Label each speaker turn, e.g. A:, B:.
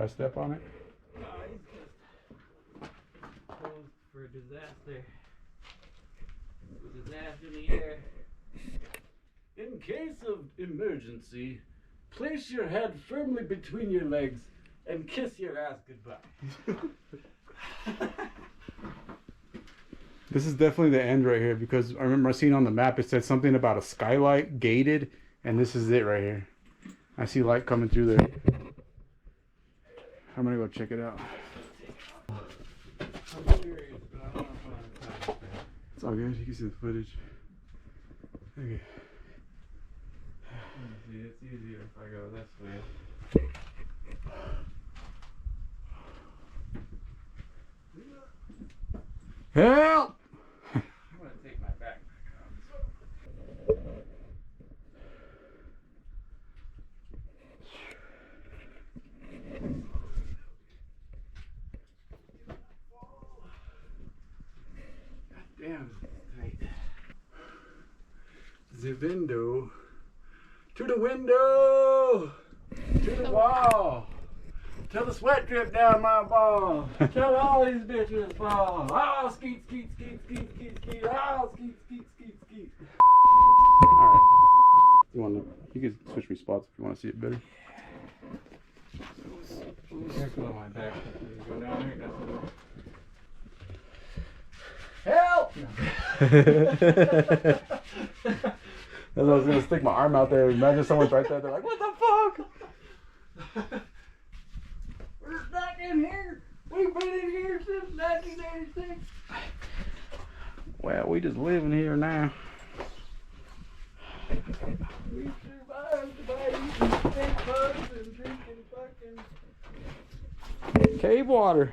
A: Did I step on it?
B: No, he's just posed for disaster. Disaster in the air. In case of emergency, place your head firmly between your legs and kiss your ass goodbye.
A: This is definitely the end right here because I remember seeing on the map it said something about a skylight gated, and this is it right here. I see light coming through there. I'm gonna go check it out.
B: I'm curious, but I don't know if I'm
A: It's all good. You can see the footage. Okay.
B: see. It's easier if I go this way.
A: Help!
B: I'm gonna take my backpack off. God damn, it's tight. The window. To the window! To the wall! Till the sweat drip down my ball! Till all these bitches fall! Oh, skeet, skeet, skeet, skeet, skeet, skeet! Oh, skeet, skeet, skeet, skeet!
A: Alright. You can switch me spots if you want to see it better.
B: Careful on my back. You go down here. Help!
A: As I was gonna stick my arm out there, imagine someone's right there, they're like, what the fuck?
B: We're stuck in here. We've been in here since 1986.
A: Well, we just living here now.
B: We've survived by eating steak bugs and drinking fucking
A: Cave water.